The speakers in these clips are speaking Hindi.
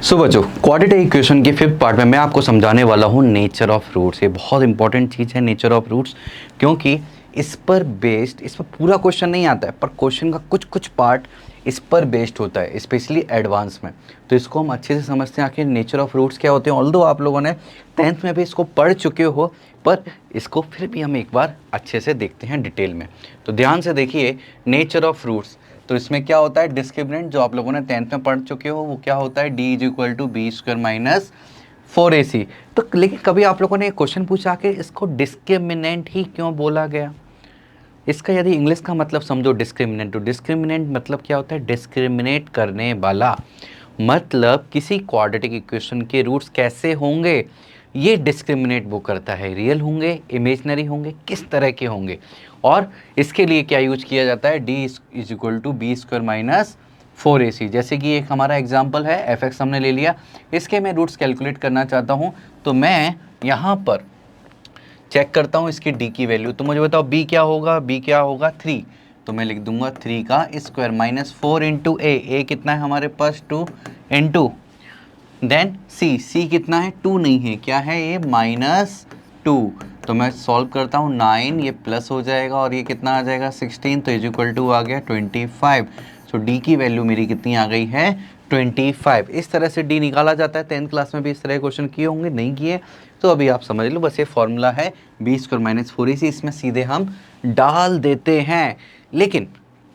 सो बच्चों, क्वाड्रेटिक इक्वेशन के फिफ्थ पार्ट में मैं आपको समझाने वाला हूँ नेचर ऑफ रूट्स। ये बहुत इंपॉर्टेंट चीज़ है नेचर ऑफ रूट्स, क्योंकि इस पर पूरा क्वेश्चन नहीं आता है, पर क्वेश्चन का कुछ कुछ पार्ट इस पर बेस्ड होता है, स्पेशली एडवांस में। तो इसको हम अच्छे से समझते हैं आखिर नेचर ऑफ रूट्स क्या होते हैं। ऑल्दो आप लोगों ने 10th में भी इसको पढ़ चुके हो, पर इसको फिर भी हम एक बार अच्छे से देखते हैं डिटेल में। तो ध्यान से देखिए नेचर ऑफ रूट्स। तो इसमें क्या होता है, डिस्क्रिमिनेंट जो आप लोगों ने 10th में पढ़ चुके हो वो क्या होता है, d is equal to b square minus 4ac। तो लेकिन कभी आप लोगों ने एक क्वेश्चन पूछा कि इसको डिस्क्रिमिनेंट ही क्यों बोला गया। इसका यदि इंग्लिश का मतलब समझो डिस्क्रिमिनेंट, तो डिस्क्रिमिनेंट मतलब क्या होता है, डिस्क्रिमिनेट करने वाला। मतलब किसी क्वाड्रेटिक इक्वेशन के रूट्स कैसे होंगे, ये डिस्क्रिमिनेट वो करता है। रियल होंगे, इमेजनरी होंगे, किस तरह के होंगे। और इसके लिए क्या यूज किया जाता है, d is equal to b square minus 4ac। जैसे कि एक हमारा एग्जाम्पल है, एफ एक्स हमने ले लिया, इसके मैं रूट्स कैलकुलेट करना चाहता हूँ। तो मैं यहाँ पर चेक करता हूँ इसकी d की वैल्यू। तो मुझे बताओ b क्या होगा, b क्या होगा 3। तो मैं लिख दूंगा 3 का स्क्वायर माइनस 4 इंटू ए कितना है हमारे पास 2 इंटू देन c कितना है 2 नहीं है, क्या है ये -2। तो मैं सॉल्व करता हूँ 9, ये प्लस हो जाएगा और ये कितना आ जाएगा 16। तो इज इक्वल टू आ गया 25। सो डी की वैल्यू मेरी कितनी आ गई है 25। इस तरह से डी निकाला जाता है। 10th क्लास में भी इस तरह के क्वेश्चन किए होंगे, नहीं किए तो अभी आप समझ लो। बस ये फॉर्मूला है बी स्क्वायर माइनस 4ac, इसमें सीधे हम डाल देते हैं। लेकिन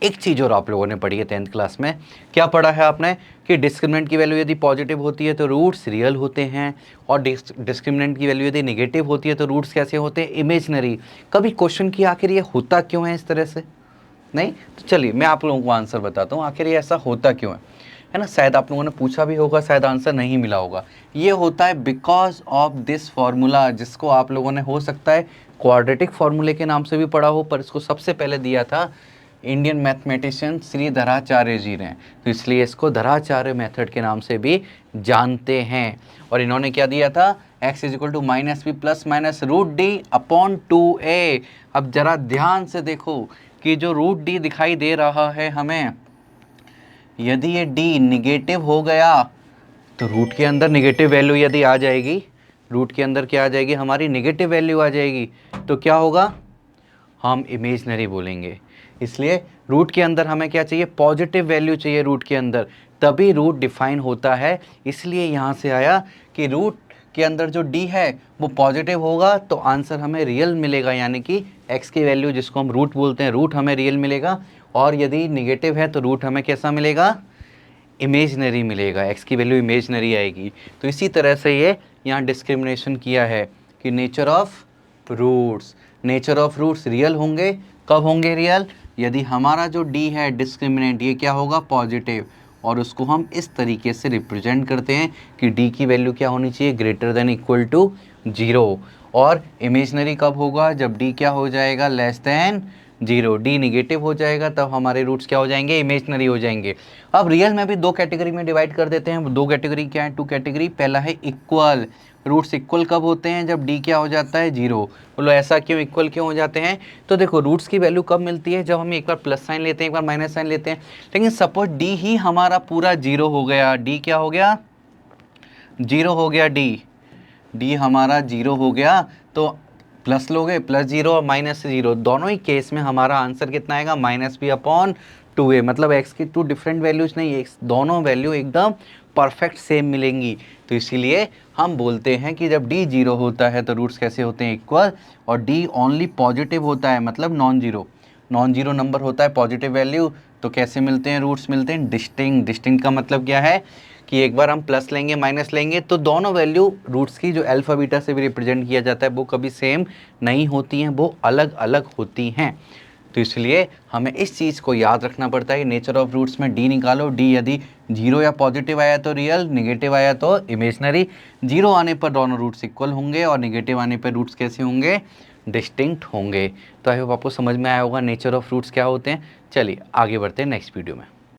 एक चीज़ और आप लोगों ने पढ़ी है 10th क्लास में, क्या पढ़ा है आपने कि डिस्क्रिमिनेंट की वैल्यू यदि पॉजिटिव होती है तो रूट्स रियल होते हैं, और डिस्क्रिमिनेंट की वैल्यू यदि नेगेटिव होती है तो रूट्स कैसे होते हैं, इमेजनरी। कभी क्वेश्चन की आखिर ये होता क्यों है इस तरह से, नहीं? तो चलिए मैं आप लोगों को आंसर बताता हूँ आखिर ये ऐसा होता क्यों है ना। शायद आप लोगों ने पूछा भी होगा, शायद आंसर नहीं मिला होगा। ये होता है बिकॉज ऑफ दिस फार्मूला, जिसको आप लोगों ने हो सकता है क्वाड्रेटिक फार्मूले के नाम से भी पढ़ा हो, पर इसको सबसे पहले दिया था इंडियन मैथमेटिशियन श्री धराचार्य जी ने, तो इसलिए इसको धराचार्य मेथड के नाम से भी जानते हैं। और इन्होंने क्या दिया था, x is equal to minus b plus minus root d upon 2a। अब जरा ध्यान से देखो कि जो रूट डी दिखाई दे रहा है हमें, यदि ये d निगेटिव हो गया तो रूट के अंदर निगेटिव वैल्यू यदि आ जाएगी, रूट के अंदर क्या आ जाएगी, हमारी निगेटिव वैल्यू आ जाएगी, तो क्या होगा, हम इमेजनरी बोलेंगे। इसलिए रूट के अंदर हमें क्या चाहिए, पॉजिटिव वैल्यू चाहिए रूट के अंदर, तभी रूट डिफाइन होता है। इसलिए यहाँ से आया कि रूट के अंदर जो d है वो पॉजिटिव होगा तो आंसर हमें रियल मिलेगा, यानी कि x की वैल्यू जिसको हम रूट बोलते हैं, रूट हमें रियल मिलेगा। और यदि निगेटिव है तो रूट हमें कैसा मिलेगा, इमेजनरी मिलेगा, x की वैल्यू इमेजनरी आएगी। तो इसी तरह से ये यहाँ डिस्क्रिमिनेशन किया है कि nature of roots, nature of roots real होंगे। कब होंगे रियल, यदि हमारा जो d है डिस्क्रिमिनेंट ये क्या होगा, पॉजिटिव, और उसको हम इस तरीके से रिप्रेजेंट करते हैं कि d की वैल्यू क्या होनी चाहिए, ग्रेटर देन इक्वल टू 0। और इमेजनरी कब होगा, जब d क्या हो जाएगा, लेस देन 0। d निगेटिव हो जाएगा तब हमारे रूट्स क्या हो जाएंगे, इमेजनरी हो जाएंगे। अब रियल में भी दो कैटेगरी में डिवाइड कर देते हैं। दो कैटेगरी क्या है, टू कैटेगरी। पहला है इक्वल, रूट्स इक्वल कब होते हैं, जब d क्या हो जाता है 0। बोलो ऐसा क्यों, इक्वल क्यों हो जाते हैं। तो देखो रूट्स की वैल्यू कब मिलती है, जब हम एक बार प्लस साइन लेते हैं, एक बार माइनस साइन लेते हैं। लेकिन सपोज d ही हमारा पूरा 0 हो गया, d क्या हो गया 0 हो गया, d हमारा 0 हो गया, तो प्लस लोगे प्लस 0 और माइनस 0, दोनों ही केस में हमारा आंसर कितना आएगा, -b/2a। मतलब x की टू डिफरेंट वैल्यूज नहीं है, दोनों वैल्यू एकदम परफेक्ट सेम मिलेंगी। तो इसीलिए हम बोलते हैं कि जब d 0 होता है तो रूट्स कैसे होते हैं, इक्वल, और d ओनली पॉजिटिव होता है, मतलब नॉन जीरो नंबर होता है, पॉजिटिव वैल्यू, तो कैसे मिलते हैं रूट्स, मिलते हैं डिस्टिंक्ट। डिस्टिंक्ट का मतलब क्या है कि एक बार हम प्लस लेंगे माइनस लेंगे तो दोनों वैल्यू रूट्स की जो अल्फा बीटा से भी रिप्रेजेंट किया जाता है वो कभी सेम नहीं होती हैं, वो अलग अलग होती हैं। तो इसलिए हमें इस चीज़ को याद रखना पड़ता है। नेचर ऑफ रूट्स में d निकालो, d यदि 0 या पॉजिटिव आया तो रियल, निगेटिव आया तो इमेजनरी। 0 आने पर दोनों रूट्स इक्वल होंगे और निगेटिव आने पर रूट्स कैसे होंगे, डिस्टिंक्ट होंगे। तो आई होप आपको समझ में आया होगा नेचर ऑफ रूट्स क्या होते हैं। चलिए आगे बढ़ते हैं नेक्स्ट वीडियो में।